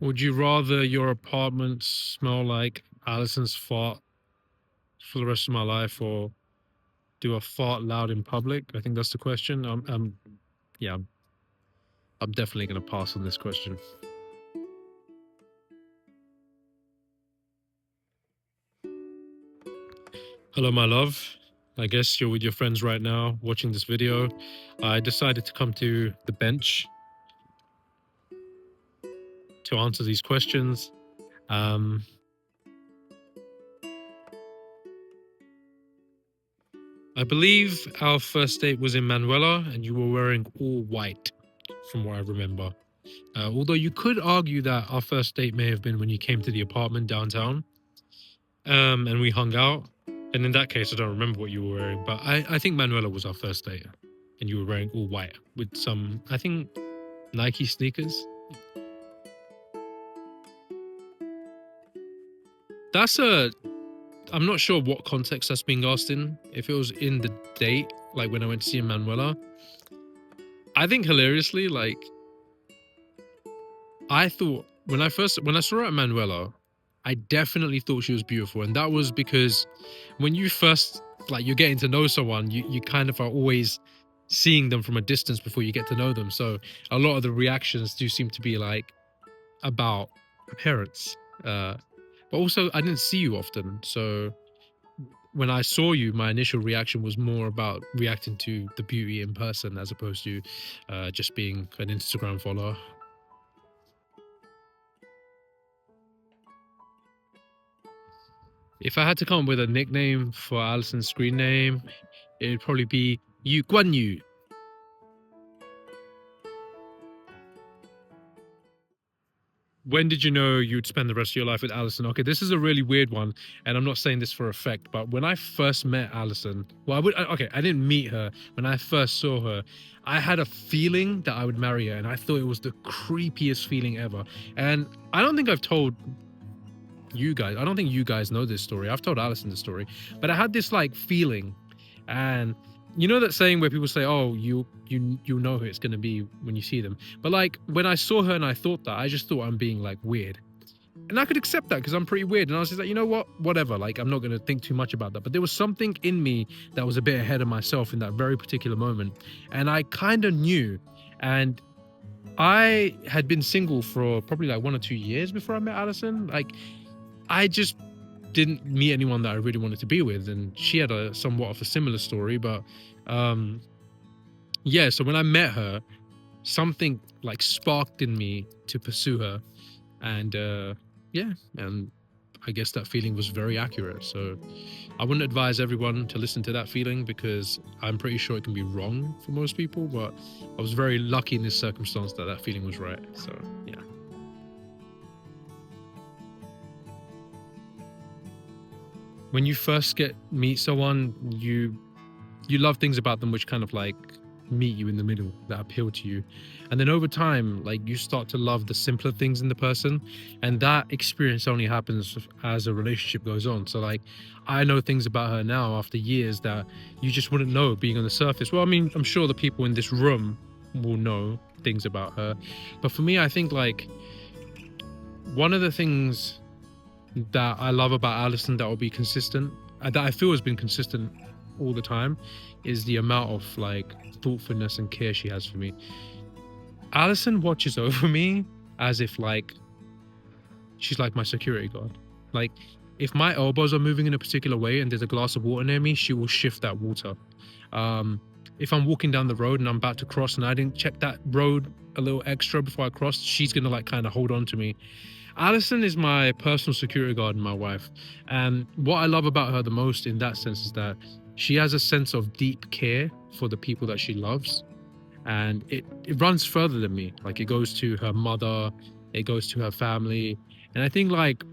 Would you rather your apartment smell like Alison's fart for the rest of my life, or do a fart loud in public? I think that's the question. Yeah, I'm definitely gonna pass on this question. Hello, my love. I guess you're with your friends right now watching this video. I decided to come to the bench to answer these questions. Um, I believe our first date was in Manuela, and you were wearing all white, from what I remember. Although you could argue that our first date may have been when you came to the apartment downtown, and we hung out. And in that case, I don't remember what you were wearing, but I think Manuela was our first date, and you were wearing all white with some, I think, Nike sneakers. That's a I'm not sure what context that's being asked in. If it was in the date, like when I went to see Manuela, I think hilariously, like I thought when I saw her at Manuela, I definitely thought she was beautiful, and that was because when you first you're getting to know someone, you kind of are always seeing them from a distance before you get to know them. So a lot of the reactions do seem to be like about appearance, but also I didn't see you often, so when I saw you, my initial reaction was more about reacting to the beauty in person as opposed to just being an Instagram follower. If I had to come up with a nickname for Alison's screen name, it'd probably be Yu Guan Yu. When did you know you'd spend the rest of your life with Alison? Okay, this is a really weird one, and I'm not saying this for effect, but when I first met Alison, okay, I didn't meet her. When I first saw her, I had a feeling that I would marry her, and I thought it was the creepiest feeling ever. And I don't think I've told you guys, I don't think you guys know this story. I've told Alison the story, but I had this like feeling, and you know that saying where people say, "Oh, you know who it's gonna be when you see them." But like when I saw her and I thought that, I just thought I'm being like weird, and I could accept that because I'm pretty weird. And I was just like, you know what, whatever. Like I'm not gonna think too much about that. But there was something in me that was a bit ahead of myself in that very particular moment, and I kind of knew. And I had been single for probably like 1 or 2 years before I met Alison. Like I just didn't meet anyone that I really wanted to be with, and she had a somewhat of a similar story. But um, yeah, so when I met her, something like sparked in me to pursue her, and yeah, and I guess that feeling was very accurate. So I wouldn't advise everyone to listen to that feeling because I'm pretty sure it can be wrong for most people. But I was very lucky in this circumstance that that feeling was right. So yeah. When you first get meet someone, you love things about them which kind of like meet you in the middle, that appeal to you, and then over time like you start to love the simpler things in the person, and that experience only happens as a relationship goes on. So like I know things about her now after years that you just wouldn't know being on the surface. Well, I mean, I'm sure the people in this room will know things about her, but for me, I think like one of the things that I love about Alison that will be consistent, that I feel has been consistent all the time, is the amount of like thoughtfulness and care she has for me. Alison watches over me as if like she's like my security guard. Like if my elbows are moving in a particular way and there's a glass of water near me, she will shift that water. Um, if I'm walking down the road and I'm about to cross and I didn't check that road a little extra before I crossed, she's gonna like kind of hold on to me. Alison is my personal security guard and my wife. And what I love about her the most in that sense is that she has a sense of deep care for the people that she loves. And it runs further than me. Like it goes to her mother, it goes to her family. And I think like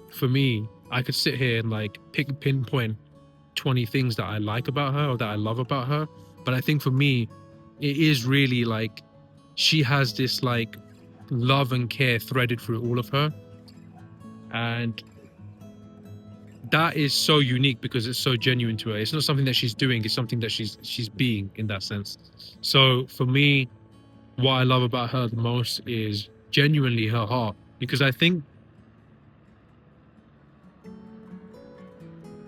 for me, I could sit here and like pinpoint 20 things that I like about her or that I love about her. But I think for me, it is really like she has this like love and care threaded through all of her. And that is so unique because it's so genuine to her. It's not something that she's doing, it's something that she's being in that sense. So for me, what I love about her the most is genuinely her heart, because I think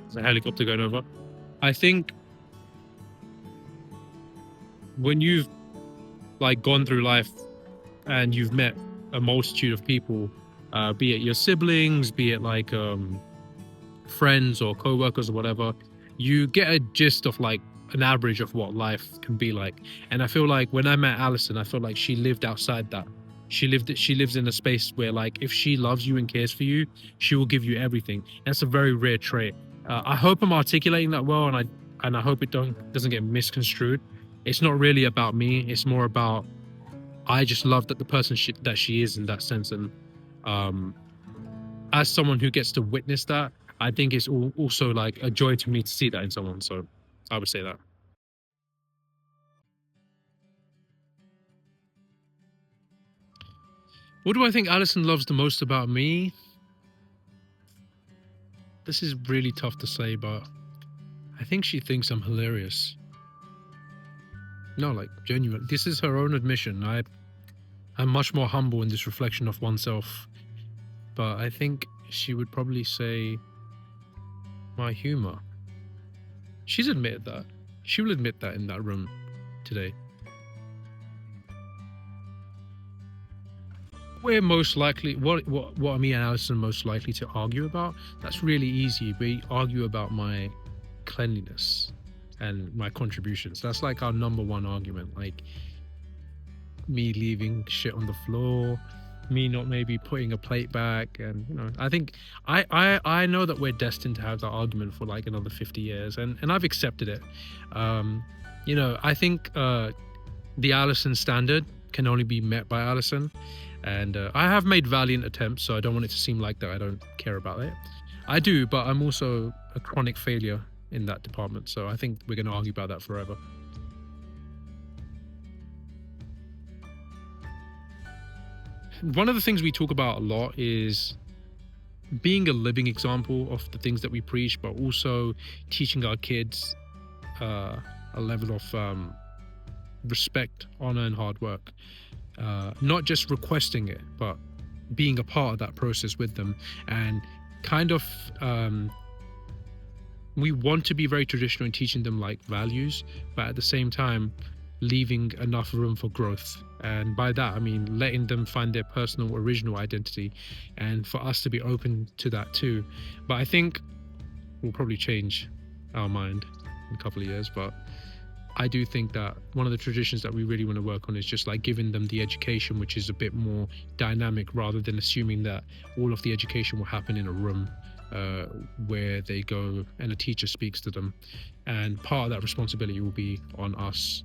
there's a helicopter going over. I think when you've like gone through life and you've met a multitude of people, be it your siblings, be it like friends or co-workers or whatever, you get a gist of like an average of what life can be like. And I feel like when I met Alison, I felt like she lived outside that. She lives in a space where like if she loves you and cares for you, she will give you everything. That's a very rare trait. I hope I'm articulating that well, and I hope it doesn't get misconstrued. It's not really about me. It's more about I just love that the person that she is in that sense. And as someone who gets to witness that, I think it's also like a joy to me to see that in someone. So I would say that. What do I think Alison loves the most about me? This is really tough to say, but I think she thinks I'm hilarious. No, like genuine. This is her own admission. I'm much more humble in this reflection of oneself, but I think she would probably say my humor. She's admitted that. She will admit that in that room today. We're most likely what are me and Alison most likely to argue about? That's really easy. We argue about my cleanliness and my contributions. That's like our number one argument. Like me leaving shit on the floor, me not maybe putting a plate back, and I think I know that we're destined to have that argument for like another 50 years, and I've accepted it. I think the Alison standard can only be met by Alison. And I have made valiant attempts, so I don't want it to seem like that I don't care about it. I do, but I'm also a chronic failure in that department, so I think we're going to argue about that forever. One of the things we talk about a lot is being a living example of the things that we preach, but also teaching our kids a level of respect, honor, and hard work. Not just requesting it, but being a part of that process with them. And kind of we want to be very traditional in teaching them like values, but at the same time leaving enough room for growth. And by that I mean letting them find their personal original identity, and for us to be open to that too. But I think we'll probably change our mind in a couple of years, but I do think that one of the traditions that we really want to work on is just like giving them the education, which is a bit more dynamic, rather than assuming that all of the education will happen in a room where they go and a teacher speaks to them. And part of that responsibility will be on us,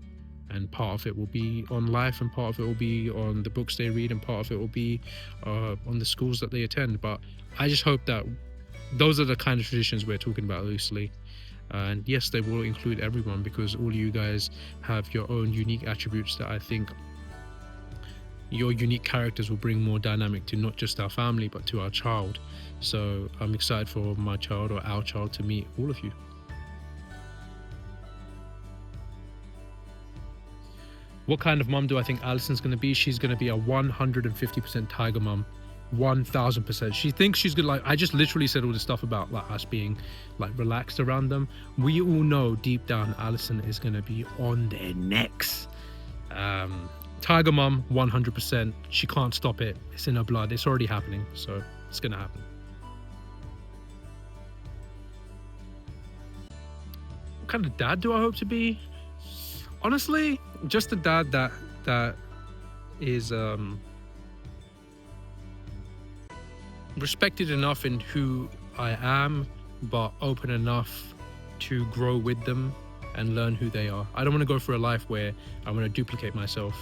and part of it will be on life, and part of it will be on the books they read, and part of it will be on the schools that they attend. But I just hope that those are the kind of traditions we're talking about loosely. And yes, they will include everyone, because all you guys have your own unique attributes that I think your unique characters will bring more dynamic to not just our family, but to our child. So I'm excited for my child or our child to meet all of you. What kind of mum do I think Alison's going to be? She's going to be a 150% tiger mum. 1000%. She thinks she's good. Like I just literally said all this stuff about like us being like relaxed around them. We all know deep down Alison is going to be on their necks. Tiger mum, 100%. She can't stop it. It's in her blood. It's already happening, so it's going to happen. What kind of dad do I hope to be? Honestly, just a dad that is respected enough in who I am, but open enough to grow with them and learn who they are. I don't want to go for a life where I want to duplicate myself,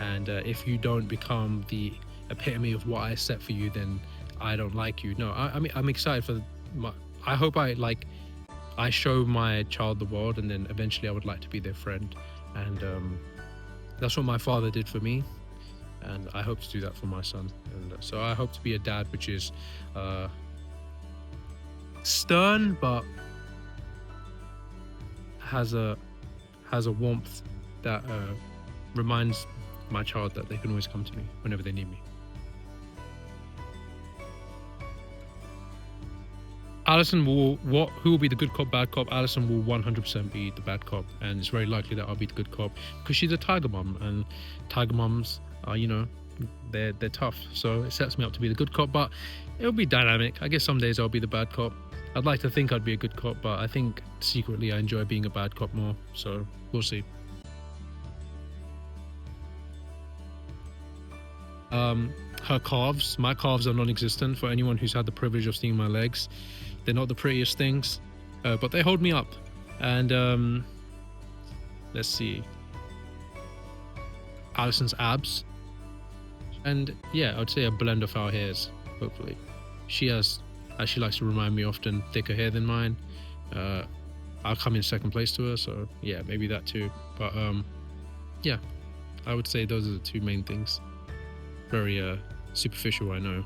and if you don't become the epitome of what I set for you, then I don't like you. No, I mean I'm excited for I hope I show my child the world, and then eventually I would like to be their friend. And that's what my father did for me, and I hope to do that for my son. And so I hope to be a dad which is stern, but has a warmth that reminds my child that they can always come to me whenever they need me. Allison will who will be the good cop, bad cop? Allison will 100% be the bad cop, and it's very likely that I'll be the good cop because she's a tiger mom, and tiger moms are, you know, they're tough. So it sets me up to be the good cop, but it'll be dynamic. I guess some days I'll be the bad cop. I'd like to think I'd be a good cop, but I think secretly I enjoy being a bad cop more. So we'll see. Her calves, my calves are non-existent. For anyone who's had the privilege of seeing my legs, they're not the prettiest things, but they hold me up. And let's see, Allison's abs, and yeah, I'd say a blend of our hairs. Hopefully, she has, as she likes to remind me often, thicker hair than mine. I'll come in second place to her, so yeah, maybe that too. But yeah, I would say those are the two main things. Very superficial, I know,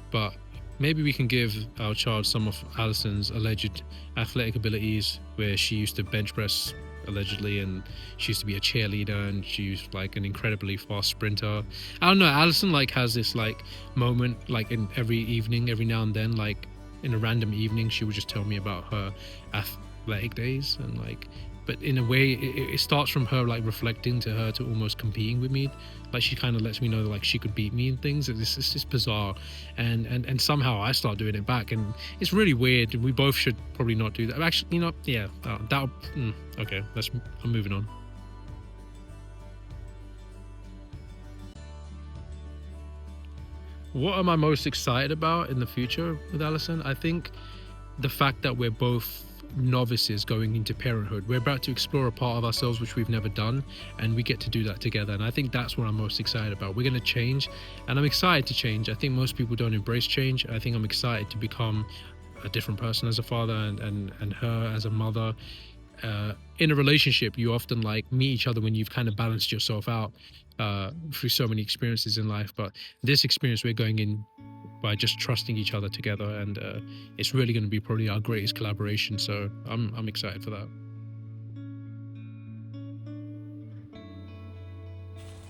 but maybe we can give our child some of Allison's alleged athletic abilities, where she used to bench press allegedly, and she used to be a cheerleader, and she was like an incredibly fast sprinter. I don't know, Allison like has this like moment, like in every evening, every now and then, like in a random evening, she would just tell me about her athletic days, and like, but in a way it starts from her like reflecting to her to almost competing with me. Like she kind of lets me know that like she could beat me in things, and it's just bizarre, and somehow I start doing it back, and it's really weird. We both should probably not do that. Actually, you know, yeah, okay, I'm moving on. What am I most excited about in the future with Allison? I think the fact that we're both novices going into parenthood. We're about to explore a part of ourselves which we've never done, and we get to do that together, and I think that's what I'm most excited about. We're going to change, and I'm excited to change. I think most people don't embrace change. I think I'm excited to become a different person as a father, and her as a mother. In a relationship, you often like meet each other when you've kind of balanced yourself out through so many experiences in life, but this experience we're going in by just trusting each other together, and it's really going to be probably our greatest collaboration, so I'm excited for that.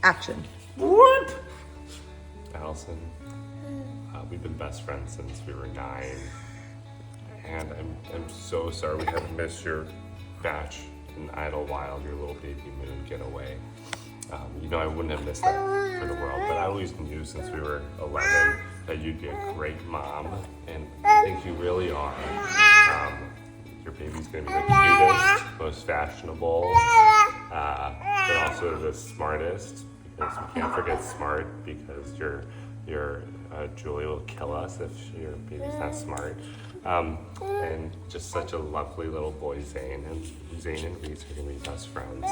Action. What? Allison, we've been best friends since we were 9, and I'm so sorry we haven't missed your batch in Idlewild, your little baby moon getaway. You know, I wouldn't have missed that for the world, but I always knew since we were 11 that you'd be a great mom, and I think you really are. Your baby's gonna be the cutest, most fashionable, but also the smartest, because we can't forget smart, because your Julie will kill us if your baby's not smart. And just such a lovely little boy, Zane, and Zane and Reese are gonna be best friends.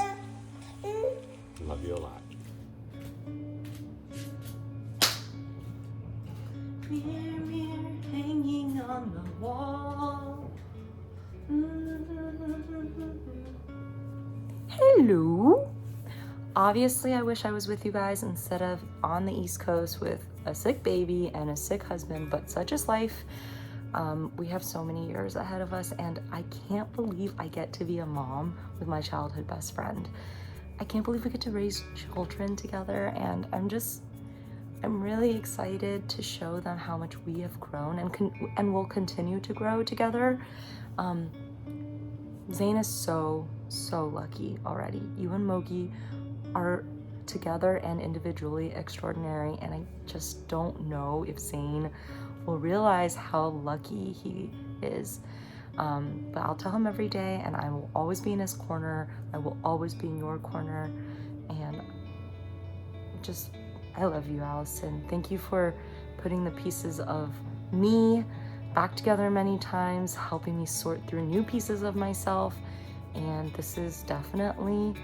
Love you a lot. Mirror, mirror, hanging on the wall. Hello. Obviously, I wish I was with you guys instead of on the East Coast with a sick baby and a sick husband, but such is life. We have so many years ahead of us, and I can't believe I get to be a mom with my childhood best friend. I can't believe we get to raise children together, and I'm really excited to show them how much we have grown and will continue to grow together. Zane is so lucky already. You and Mogi are together and individually extraordinary, and I just don't know if Zane will realize how lucky he is. But I'll tell him every day, and I will always be in his corner. I will always be in your corner, and I love you, Allison. Thank you for putting the pieces of me back together many times, helping me sort through new pieces of myself, and this is definitely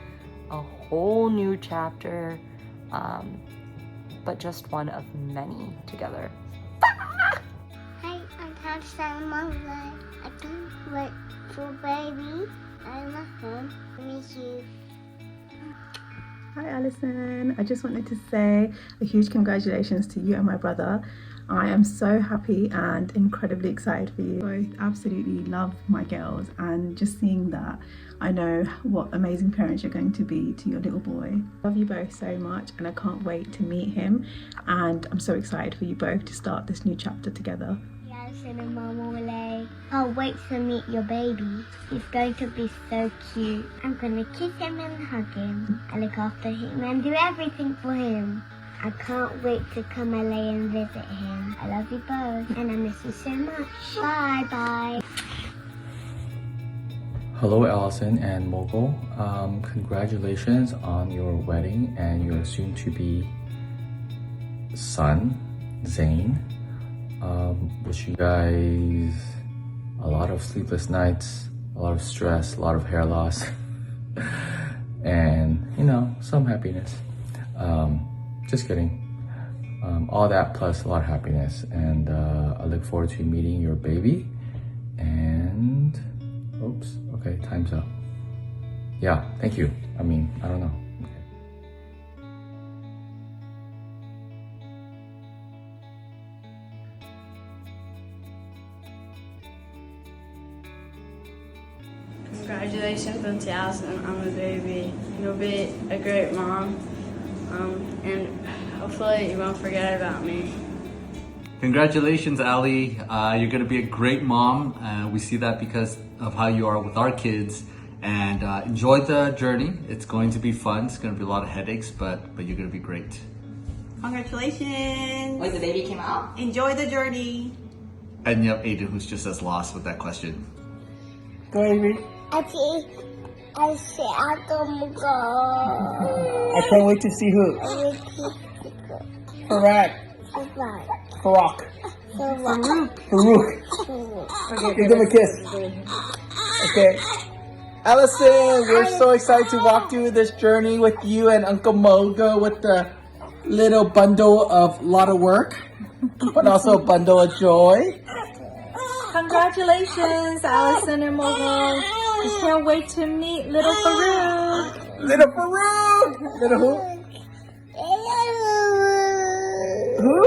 a whole new chapter, but just one of many together. Hi, I'm Hassan Mother. I can't wait for baby. I'm at home. I miss you. Hi Alison, I just wanted to say a huge congratulations to you and my brother. I am so happy and incredibly excited for you. I absolutely love my girls, and just seeing that, I know what amazing parents you're going to be to your little boy. Love you both so much, and I can't wait to meet him, and I'm so excited for you both to start this new chapter together. Yeah, Allison and Mama Lay. Can't wait to meet your baby. He's going to be so cute. I'm going to kiss him and hug him. I look after him and do everything for him. I can't wait to come LA and visit him. I love you both and I miss you so much. Bye bye. Hello, Allison and Mogul. Congratulations on your wedding and your soon-to-be son, Zane. Wish you guys a lot of sleepless nights, a lot of stress, a lot of hair loss, and, you know, some happiness. Just kidding. All that plus a lot of happiness. And I look forward to meeting your baby. And, oops, okay, time's up. Yeah, thank you. I mean, I don't know. Congratulations on Allison on the baby. You'll be a great mom, and hopefully you won't forget about me. Congratulations, Ali. You're going to be a great mom. We see that because of how you are with our kids. And enjoy the journey. It's going to be fun. It's going to be a lot of headaches, but you're going to be great. Congratulations. Wait, the baby came out? Enjoy the journey. And you have Aiden, who's just as lost with that question. Go, Avery. I say I'm gonna go. I can't wait to see who. Farak. Farak. Farouk. Give them a kiss. Okay. Allison, we're so excited to walk through this journey with you and Uncle Mogo with the little bundle of lot of work, but also a bundle of joy. Congratulations, Allison and Mogul. I can't wait to meet little Farouk. Little Farouk. Little who? Who?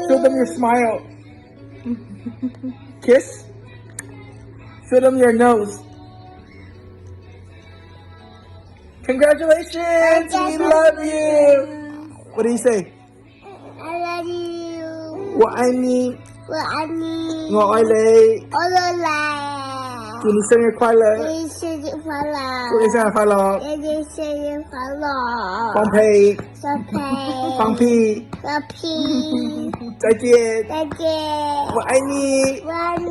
Show them your smile. Kiss. Show them your nose. Congratulations! We love you! What do you say? I love you. 我爱你。我爱你。我爱你。我爱你。祝你生日快乐！祝你生日快乐！祝你生日快乐！祝你生日快乐！放屁！放屁！放屁！放屁！再见！再见！我爱你！我爱你！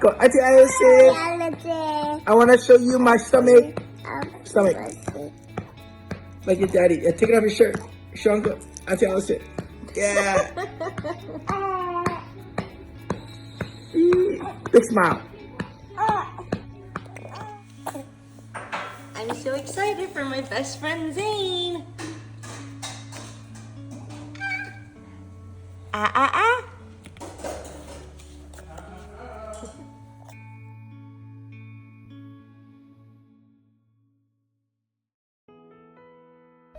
Go, Auntie Allison. I want to show you my stomach. Stomach. Like your daddy. Yeah, take it off your shirt. Show Uncle. Auntie Allison. Yeah. Big smile. I'm so excited for my best friend Zane. Ah.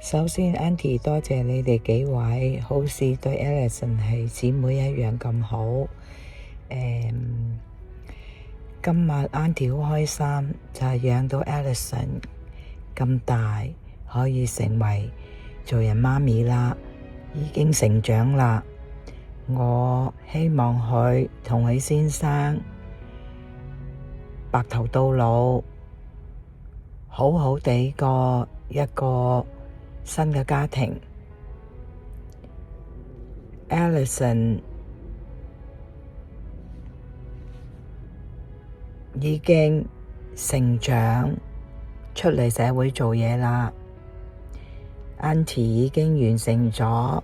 首先 Auntie 多謝你哋幾位，好似對 Allison 係姊妹一樣咁好。今日 Auntie 好開心，就係養到 Allison 咁大，可以成為做人媽咪啦，已經成長啦。我希望佢同佢先生白頭到老，好好地過一個新嘅家庭。Allison 已經成長出嚟社會做嘢啦。Auntie 已經完成咗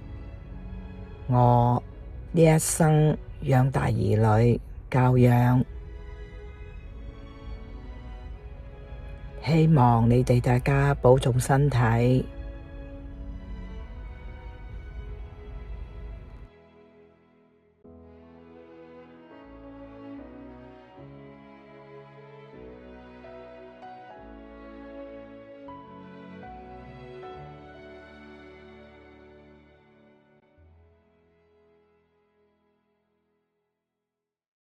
我呢一生養大兒女教養。希望你哋大家保重身體。